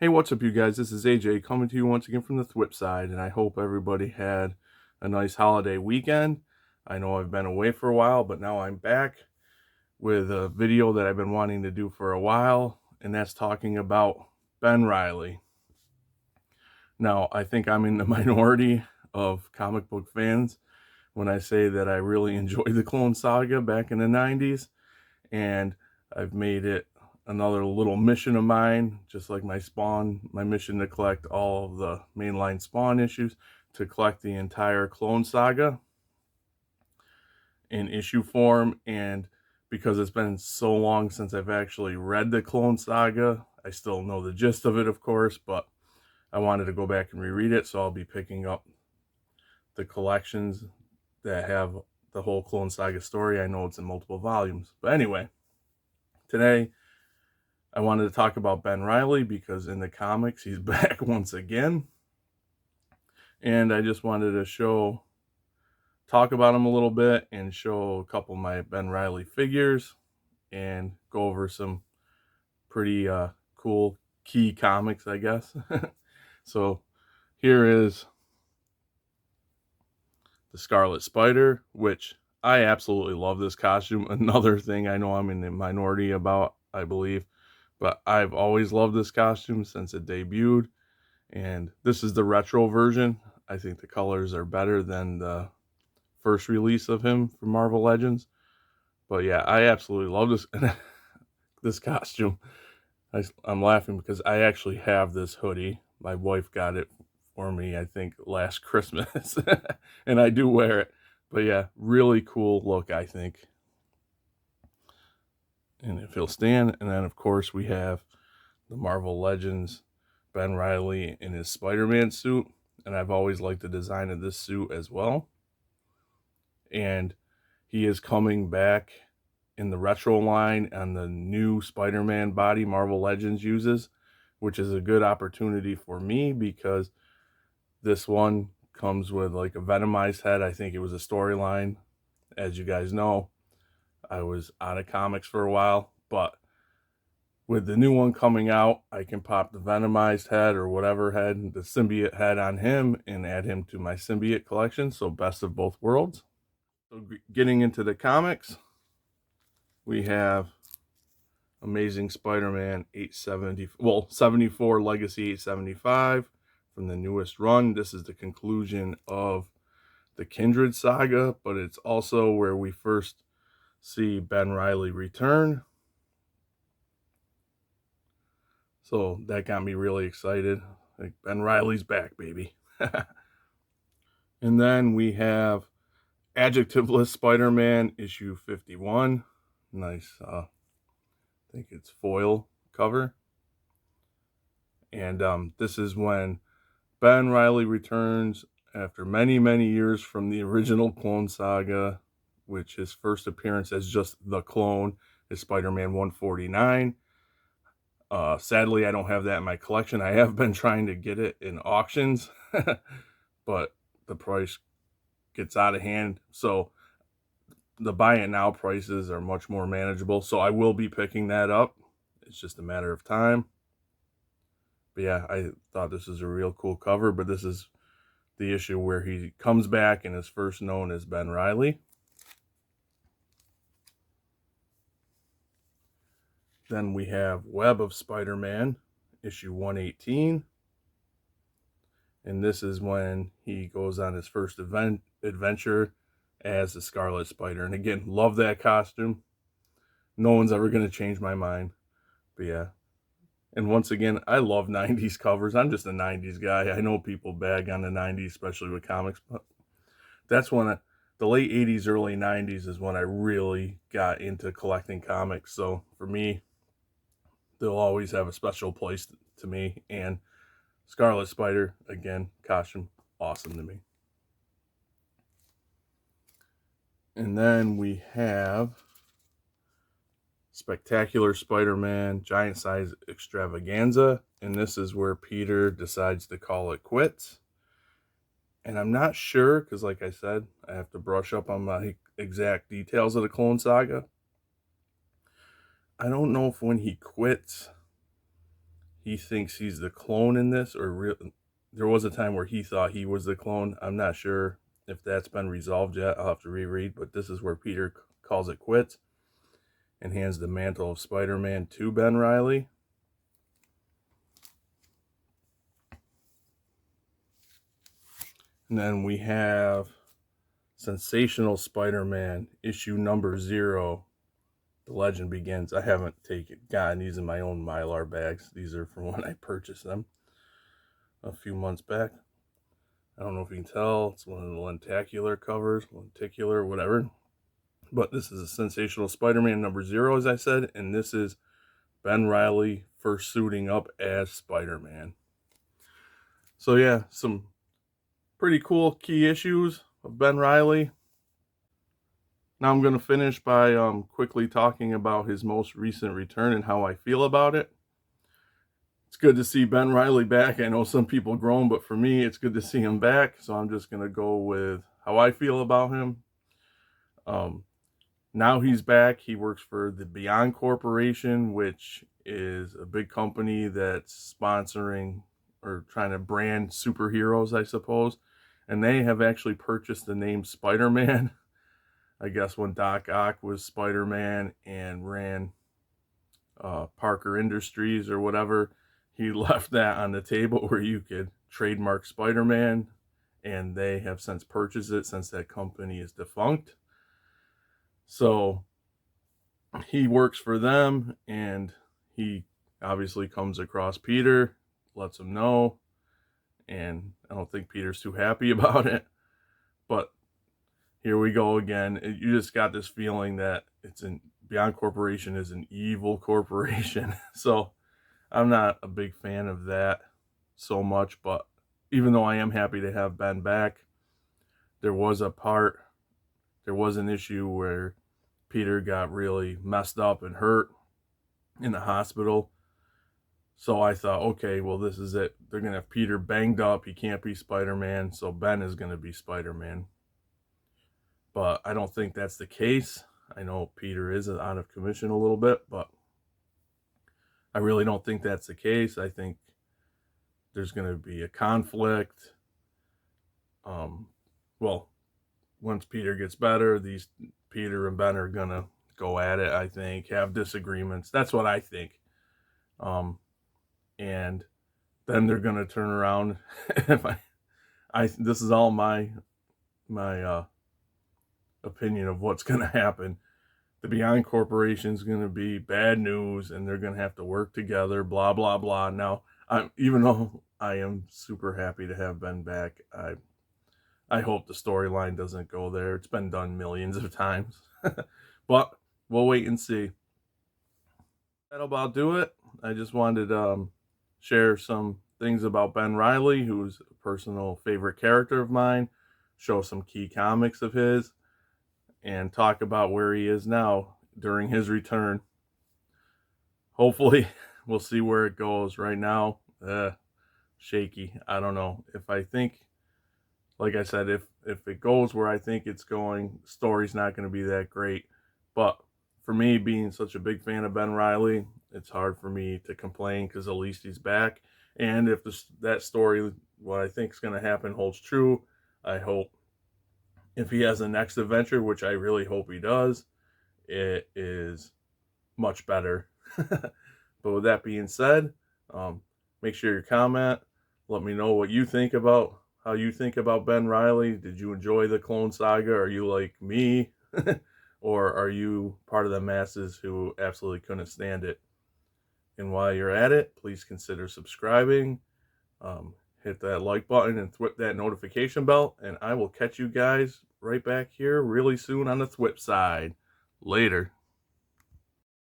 Hey, what's up, you guys? This is AJ coming to you once again from the Thwip side, and I hope everybody had a nice holiday weekend. I know I've been away for a while, but now I'm back with a video that I've been wanting to do for a while, and that's talking about Ben Reilly. Now, I think I'm in the minority of comic book fans when I say that I really enjoyed the Clone Saga back in the 90s, and I've made it another little mission of mine, just like my mission to collect all of the mainline Spawn issues, to collect the entire Clone Saga in issue form. And because it's been so long since I've actually read the Clone Saga, I still know the gist of it, of course, but I wanted to go back and reread it, so I'll be picking up the collections that have the whole Clone Saga story. I know it's in multiple volumes. But anyway, today I wanted to talk about Ben Reilly because in the comics he's back once again. And I just wanted to talk about him a little bit and show a couple of my Ben Reilly figures and go over some pretty cool key comics, I guess. So here is the Scarlet Spider, which I absolutely love this costume. Another thing I know I'm in the minority about, I believe, but I've always loved this costume since it debuted. And this is the retro version. I think the colors are better than the first release of him from Marvel Legends. But yeah, I absolutely love this this costume. I'm laughing because I actually have this hoodie. My wife got it for me, I think, last Christmas. And I do wear it. But yeah, really cool look, I think. And if he'll stand. And then, of course, we have the Marvel Legends Ben Reilly in his Spider-Man suit. And I've always liked the design of this suit as well. And he is coming back in the retro line on the new Spider-Man body Marvel Legends uses, which is a good opportunity for me because this one comes with like a Venomized head. I think it was a storyline. As you guys know, I was out of comics for a while, but with the new one coming out, I can pop the Venomized head or whatever head, the symbiote head on him, and add him to my symbiote collection. So best of both worlds. So getting into the comics, we have Amazing Spider-Man 74 Legacy 875 from the newest run. This is the conclusion of the Kindred saga, but it's also where we first see Ben Reilly return. So that got me really excited. Like, Ben Reilly's back, baby. And then we have Adjectiveless Spider-Man issue 51. Nice, I think it's foil cover. And this is when Ben Reilly returns after many, many years from the original Clone Saga, which his first appearance as just the clone is Spider-Man 149. Sadly, I don't have that in my collection. I have been trying to get it in auctions, but the price gets out of hand. So the buy it now prices are much more manageable. So I will be picking that up. It's just a matter of time. But yeah, I thought this was a real cool cover, but this is the issue where he comes back and is first known as Ben Reilly. Then we have Webb of Spider-Man, issue 118. And this is when he goes on his first adventure as the Scarlet Spider. And again, love that costume. No one's ever going to change my mind. But yeah. And once again, I love 90s covers. I'm just a 90s guy. I know people bag on the 90s, especially with comics, but that's when the late 80s, early 90s is when I really got into collecting comics. So for me, they'll always have a special place to me. And Scarlet Spider, again, costume, awesome to me. And then we have Spectacular Spider-Man Giant Size Extravaganza. And this is where Peter decides to call it quits. And I'm not sure, because like I said, I have to brush up on my exact details of the Clone Saga. I don't know if when he quits, he thinks he's the clone in this, or there was a time where he thought he was the clone. I'm not sure if that's been resolved yet. I'll have to reread, but this is where Peter calls it quits and hands the mantle of Spider-Man to Ben Reilly. And then we have Sensational Spider-Man, issue number 0. The legend begins. I haven't gotten these in my own Mylar bags. These are from when I purchased them a few months back. I don't know if you can tell. It's one of the lenticular covers, lenticular, whatever. But this is a Sensational Spider-Man number 0, as I said, and this is Ben Reilly first suiting up as Spider-Man. So yeah, some pretty cool key issues of Ben Reilly. Now I'm going to finish by quickly talking about his most recent return and how I feel about it. It's good to see Ben Reilly back. I know some people groan, but for me, it's good to see him back. So I'm just going to go with how I feel about him. Now he's back. He works for the Beyond Corporation, which is a big company that's sponsoring or trying to brand superheroes, I suppose. And they have actually purchased the name Spider-Man. I guess when Doc Ock was Spider-Man and ran Parker Industries or whatever, he left that on the table where you could trademark Spider-Man, and they have since purchased it since that company is defunct. So he works for them, and he obviously comes across Peter, lets him know, and I don't think Peter's too happy about it. But here we go again. You just got this feeling that Beyond Corporation is an evil corporation. So I'm not a big fan of that so much, but even though I am happy to have Ben back, there was an issue where Peter got really messed up and hurt in the hospital. So I thought, okay, well, this is it. They're going to have Peter banged up. He can't be Spider-Man, so Ben is going to be Spider-Man. But I don't think that's the case. I know Peter is out of commission a little bit, but I really don't think that's the case. I think there's going to be a conflict. Well, once Peter gets better, Peter and Ben are going to go at it, I think, have disagreements. That's what I think. And then they're going to turn around. This is all my opinion of what's going to happen. The Beyond Corporation is going to be bad news, and they're going to have to work together, blah, blah, blah. Now, even though I am super happy to have Ben back, I hope the storyline doesn't go there. It's been done millions of times. But we'll wait and see. That'll about do it. I just wanted to share some things about Ben Reilly, who's a personal favorite character of mine, show some key comics of his, and talk about where he is now during his return. Hopefully, we'll see where it goes. Right now, shaky. I don't know. Like I said, if it goes where I think it's going, the story's not going to be that great. But for me, being such a big fan of Ben Reilly, it's hard for me to complain because at least he's back. And if that story, what I think is going to happen, holds true, I hope if he has a next adventure, which I really hope he does, it is much better. But with that being said, make sure you comment. Let me know what you think about how you think about Ben Reilly. Did you enjoy the Clone Saga? Are you like me? Or are you part of the masses who absolutely couldn't stand it? And while you're at it, please consider subscribing. Hit that like button and thwip that notification bell. And I will catch you guys right back here really soon on the thwip side. Later.